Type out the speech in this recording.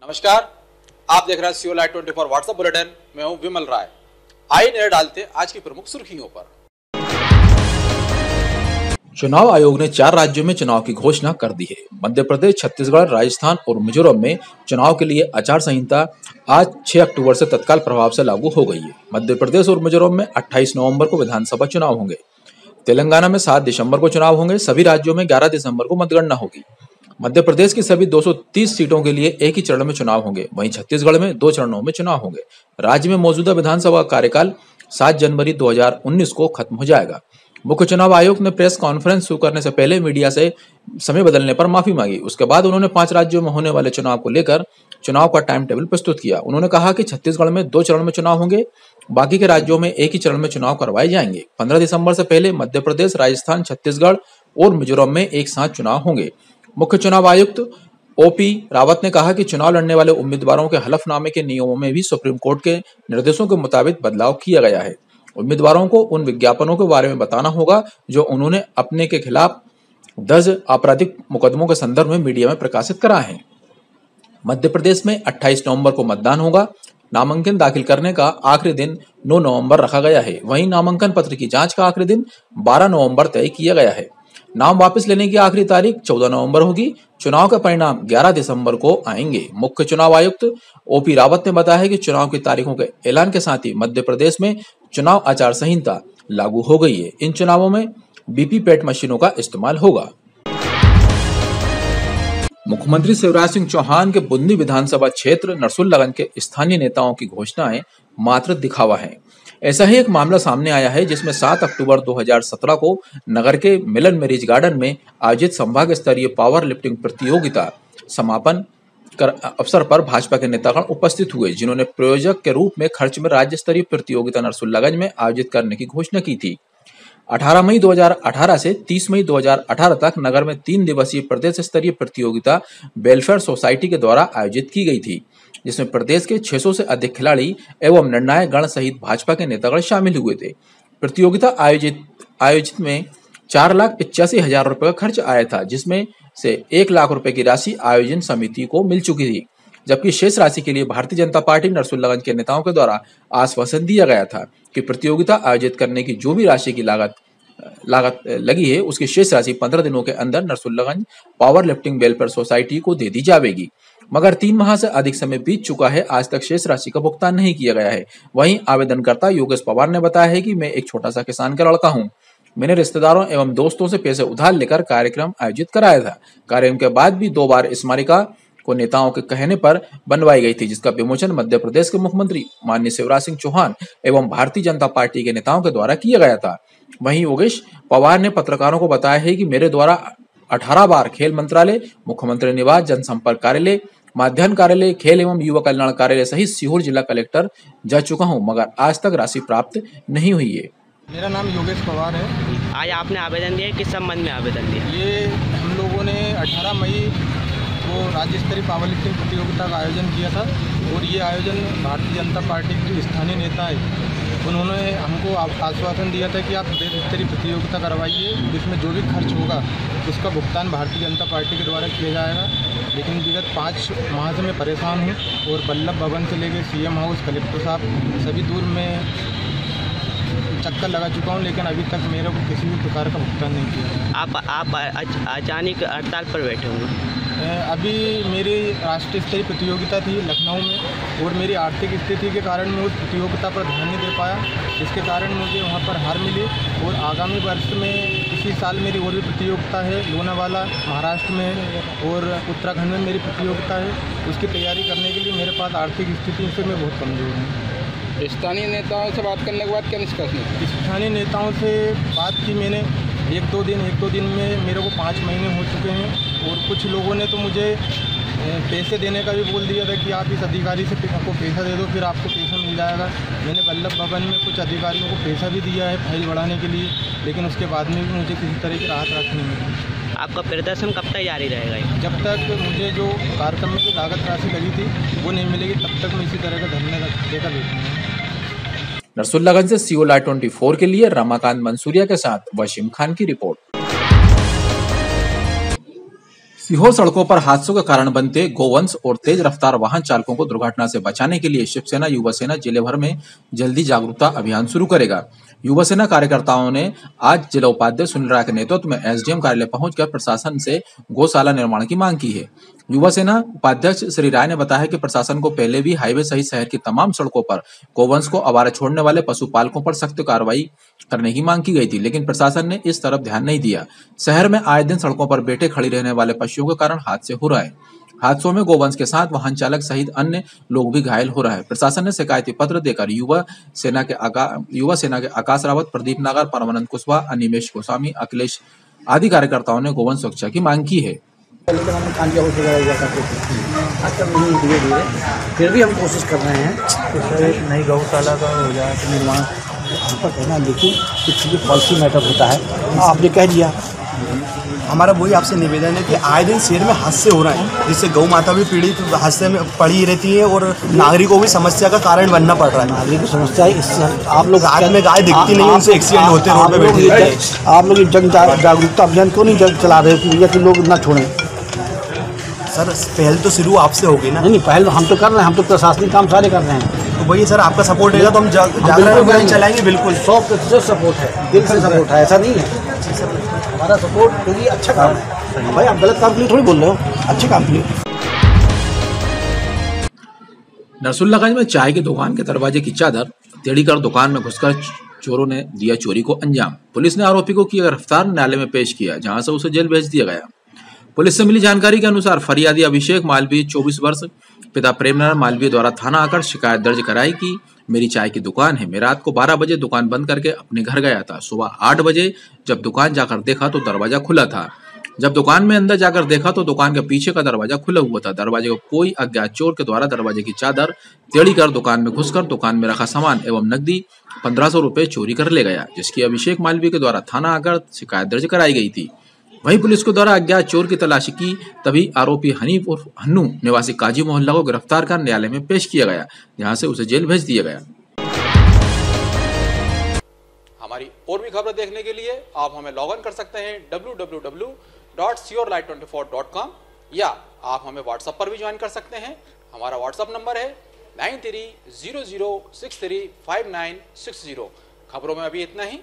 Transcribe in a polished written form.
नमस्कार, आप देख रहे हैं सीओ लाइव 24 व्हाट्सएप बुलेटिन। मैं हूं विमल राय। आइए नजर डालते आज की प्रमुख सुर्खियों पर। चुनाव आयोग ने 4 राज्यों में चुनाव की घोषणा कर दी है। मध्य प्रदेश, छत्तीसगढ़, राजस्थान और मिजोरम में चुनाव के लिए आचार संहिता आज 6 अक्टूबर से तत्काल प्रभाव से लागू हो गई है। मध्य प्रदेश और मिजोरम में 28 नवंबर को विधानसभा चुनाव होंगे। तेलंगाना में 7 दिसंबर को चुनाव होंगे। सभी राज्यों में 11 दिसंबर को मतगणना होगी। मध्य प्रदेश की सभी 230 सीटों के लिए एक ही चरण में चुनाव होंगे। वहीं छत्तीसगढ़ में 2 चरणों में चुनाव होंगे। राज्य में मौजूदा विधानसभा कार्यकाल 7 जनवरी 2019 को खत्म हो जाएगा। मुख्य चुनाव आयुक्त ने प्रेस कॉन्फ्रेंस शुरू करने से पहले मीडिया से समय बदलने पर माफी मांगी। उसके बाद उन्होंने 5 राज्यों में होने वाले चुनाव को लेकर चुनाव का टाइम टेबल प्रस्तुत किया। उन्होंने कहा कि छत्तीसगढ़ में 2 चरण में चुनाव होंगे, बाकी के राज्यों में एक ही चरण में चुनाव करवाए जाएंगे। 15 दिसंबर से पहले मध्य प्रदेश, राजस्थान, छत्तीसगढ़ और मिजोरम में एक साथ चुनाव होंगे। मुख्य चुनाव आयुक्त ओपी रावत ने कहा कि चुनाव लड़ने वाले उम्मीदवारों के हलफनामे के नियमों में भी सुप्रीम कोर्ट के निर्देशों के मुताबिक बदलाव किया गया है। उम्मीदवारों को उन विज्ञापनों के बारे में बताना होगा जो उन्होंने अपने के खिलाफ दर्ज आपराधिक मुकदमों के संदर्भ में मीडिया में प्रकाशित करा है। मध्य प्रदेश में 28 नवंबर को मतदान होगा। नामांकन दाखिल करने का आखिरी दिन 9 नवंबर रखा गया है। वहीं नामांकन पत्र की जांच का आखिरी दिन 12 नवंबर तय किया गया है। नाम वापस लेने की आखिरी तारीख 14 नवंबर होगी। चुनाव का परिणाम 11 दिसंबर को आएंगे। मुख्य चुनाव आयुक्त ओपी रावत ने बताया कि चुनाव की तारीखों के ऐलान के साथ ही मध्य प्रदेश में चुनाव आचार संहिता लागू हो गई है। इन चुनावों में वीवीपैट मशीनों का इस्तेमाल होगा। मुख्यमंत्री शिवराज सिंह चौहान के बुंदी विधानसभा क्षेत्र नरसुलगंज के स्थानीय नेताओं की घोषणाएं मात्र दिखावा है। ऐसा ही एक मामला सामने आया है जिसमें 7 अक्टूबर 2017 को नगर के मिलन मैरिज गार्डन में आयोजित संभाग स्तरीय पावर लिफ्टिंग प्रतियोगिता समापन अवसर पर भाजपा के नेतागण उपस्थित हुए, जिन्होंने प्रायोजक के रूप में खर्च में राज्य स्तरीय प्रतियोगिता नरसुलगंज में आयोजित करने की घोषणा की थी। 18 मई 2018 से 30 मई 2018 तक नगर में 3 दिवसीय प्रदेश स्तरीय प्रतियोगिता वेलफेयर सोसाइटी के द्वारा आयोजित की गई थी, जिसमें प्रदेश के 600 से अधिक खिलाड़ी एवं निर्णायक गण सहित भाजपा के नेतागण शामिल हुए थे। प्रतियोगिता आयोजित में 4,85,000 रुपए का खर्च आया था, जिसमें से 1 लाख रुपए की राशि आयोजन समिति को मिल चुकी थी, जबकि शेष राशि के लिए भारतीय जनता पार्टी नरसुलगंज के नेताओं के द्वारा आश्वासन दिया गया था कि प्रतियोगिता आयोजित करने की जो भी राशि की लागत लगी है, उसकी शेष राशि 15 दिनों के अंदर नरसुलगंज पावर लिफ्टिंग वेलफेयर सोसाइटी को दे दी जाएगी। मगर 3 माह से अधिक समय बीत चुका है, आज तक शेष राशि का भुगतान नहीं किया गया है। वहीं आवेदनकर्ता योगेश पवार ने बताया है कि मैं एक छोटा सा किसान का लड़का हूं। मैंने रिश्तेदारों एवं दोस्तों से पैसे उधार लेकर कार्यक्रम आयोजित कराया था। कार्यक्रम के बाद भी 2 बार स्मारिका को नेताओं के कहने पर बनवाई गई थी, जिसका विमोचन मध्य प्रदेश के मुख्यमंत्री माननीय शिवराज सिंह चौहान एवं भारतीय जनता पार्टी के नेताओं के द्वारा किया गया था। वहीं योगेश पवार ने पत्रकारों को बताया है कि मेरे द्वारा 18 बार खेल मंत्रालय, मुख्यमंत्री निवास, जनसंपर्क कार्यालय, माध्यम कार्यालय, खेल एवं युवा कल्याण कार्यालय सहित सीहोर जिला कलेक्टर जा चुका हूं, मगर आज तक राशि प्राप्त नहीं हुई है। मेरा नाम योगेश पवार है। आज आपने आवेदन दिया, किस संबंध में आवेदन दिया? ये हम लोगों ने 18 मई को राज्य स्तरीय पावर लिफ्टिंग प्रतियोगिता का आयोजन किया था और ये आयोजन भारतीय जनता पार्टी के जो स्थानीय नेता है उन्होंने हमको आश्वासन दिया था कि आप प्रदेश स्तरीय प्रतियोगिता करवाइए, जिसमें जो भी खर्च होगा उसका भुगतान भारतीय जनता पार्टी के द्वारा किया जाएगा। लेकिन विगत 5 माह से मैं परेशान हूँ और वल्लभ भवन से लेकर सीएम हाउस, कलेक्टर साहब सभी दूर में चक्कर लगा चुका हूँ, लेकिन अभी तक मेरे को किसी भी प्रकार का भुगतान नहीं किया। आप अचानक हड़ताल पर बैठे होंगे। अभी मेरी राष्ट्रीय स्तरीय प्रतियोगिता थी लखनऊ में और मेरी आर्थिक स्थिति के कारण मैं उस प्रतियोगिता पर ध्यान नहीं दे पाया, जिसके कारण मुझे वहाँ पर हार मिली। और आगामी वर्ष में इसी साल मेरी और भी प्रतियोगिता है लोनावाला महाराष्ट्र में और उत्तराखंड में मेरी प्रतियोगिता है। उसकी तैयारी करने के लिए मेरे पास आर्थिक स्थिति से मैं बहुत कमज़ोर हूँ। स्थानीय नेताओं से बात करने के बाद क्या निष्कर्ष निकला? स्थानीय नेताओं से बात की मैंने, एक दो दिन में मेरे को 5 महीने हो चुके हैं और कुछ लोगों ने तो मुझे पैसे देने का भी बोल दिया था कि आप इस अधिकारी से आपको पैसा दे दो, फिर आपको पैसा मिल जाएगा। मैंने वल्लभ भवन में कुछ अधिकारियों को पैसा भी दिया है फाइल बढ़ाने के लिए, लेकिन उसके बाद में भी मुझे किसी तरह की राहत राशि नहीं मिली। आपका प्रदर्शन कब तक जारी रहेगा? जब तक मुझे जो कार्यक्रम में जो लागत राशि लगी थी वो नहीं मिलेगी, तब तक मैं इसी तरह का धरना देकर बैठूंगा। नरसुलगंज से सीओ लाइव 24 के लिए रमाकांत मंसूरिया के साथ वसीम खान की रिपोर्ट। सीहोर सड़कों पर हादसों का कारण बनते गोवंश और तेज रफ्तार वाहन चालकों को दुर्घटना से बचाने के लिए शिवसेना युवा सेना जिले भर में जल्दी जागरूकता अभियान शुरू करेगा। युवा सेना कार्यकर्ताओं ने आज जिला उपाध्यक्ष सुनील राय के नेतृत्व में एसडीएम कार्यालय पहुंचकर प्रशासन से गौशाला निर्माण की मांग की है। युवा सेना उपाध्यक्ष श्री राय ने बताया कि प्रशासन को पहले भी हाईवे सहित शहर की तमाम सड़कों पर गोवंश को आवारा छोड़ने वाले पशुपालकों पर सख्त कार्रवाई करने की मांग की गई थी, लेकिन प्रशासन ने इस तरफ ध्यान नहीं दिया। शहर में आए दिन सड़कों पर बैठे खड़ी रहने वाले पशुओं के कारण हादसे हो रहे हैं। हादसों में गोवंश के साथ वाहन चालक सहित अन्य लोग भी घायल हो रहे हैं। प्रशासन ने शिकायती पत्र देकर युवा सेना के आकाश रावत, प्रदीप नागर, परमानंद कुशवाहा, अनिमेश गोस्वामी, अखिलेश आदि कार्यकर्ताओं ने गोवंश सुरक्षा की मांग की है। फिर भी हम कोशिश कर रहे हैं कि नई गौशाला का हो जाए तो निर्माण हम पर कहना, लेकिन कुछ ये पॉलिसी मैटर होता है। आपने कह दिया, हमारा वही आपसे निवेदन है कि आए दिन शहर में हादसे हो रहे हैं, जिससे गौ माता भी पीड़ित हादसे में पड़ी रहती है और नागरिकों को भी समस्या का कारण बनना पड़ रहा है। नागरिक की समस्या है। इससे आप लोग रात में गाय दिखती नहीं, उनसे एक्सीडेंट होते रोड पे बैठे। आप लोग जन जागरूकता अभियान क्यों नहीं चला रहे हो कि भैया कि लोग ना छोड़ें? सर पहल तो शुरू आपसे होगी ना। नहीं, पहल हम तो कर रहे हैं, हम तो प्रशासनिक काम सारे कर रहे हैं। तो वही सर, आपका सपोर्ट रहेगा तो हम जागरूकता अभियान चलाएंगे। बिल्कुल 100% सपोर्ट है, दिल से सपोर्ट है, ऐसा नहीं है। हमारा सपोर्ट के लिए अच्छा काम है भाई। आप गलत काम के लिए थोड़ी बोल रहे हो, अच्छे काम के लिए। नरसुल्लागंज में चाय की दुकान के दरवाजे की चादर टेढ़ी कर दुकान में घुसकर चोरों ने दिया चोरी को अंजाम। पुलिस ने आरोपी को किया गिरफ्तार, न्यायालय में पेश किया, जहां से उसे जेल भेज दिया गया। पुलिस से मिली जानकारी के अनुसार फरियादी अभिषेक मालवीय 24 वर्ष पिता प्रेमनारायण मालवीय द्वारा थाना आकर शिकायत दर्ज कराई कि मेरी चाय की दुकान है। मैं रात को 12 बजे दुकान बंद करके अपने घर गया था। सुबह 8 बजे जब दुकान जाकर देखा तो दरवाजा खुला था। जब दुकान में अंदर जाकर देखा तो दुकान के पीछे का दरवाजा खुला हुआ था। दरवाजे को कोई अज्ञात चोर के द्वारा दरवाजे की चादर टेढ़ी कर दुकान में घुसकर दुकान में रखा सामान एवं नकदी 1500 रुपए चोरी कर ले गया, जिसकी अभिषेक मालवीय के द्वारा थाना आकर शिकायत दर्ज कराई गई थी। वहीं पुलिस के द्वारा अज्ञात चोर की तलाशी की, तभी आरोपी हनीफ उर्फ हन्नू निवासी काजी मोहल्ला को गिरफ्तार कर न्यायालय में पेश किया गया, जहां से उसे जेल भेज दिया गया। हमारी और भी खबरें देखने के लिए आप हमें लॉग इन कर सकते हैं www.siyourlight24.com या आप हमें व्हाट्सएप पर भी ज्वाइन कर सकते हैं। हमारा व्हाट्सएप नंबर है 9300635960। खबरों में अभी इतना ही।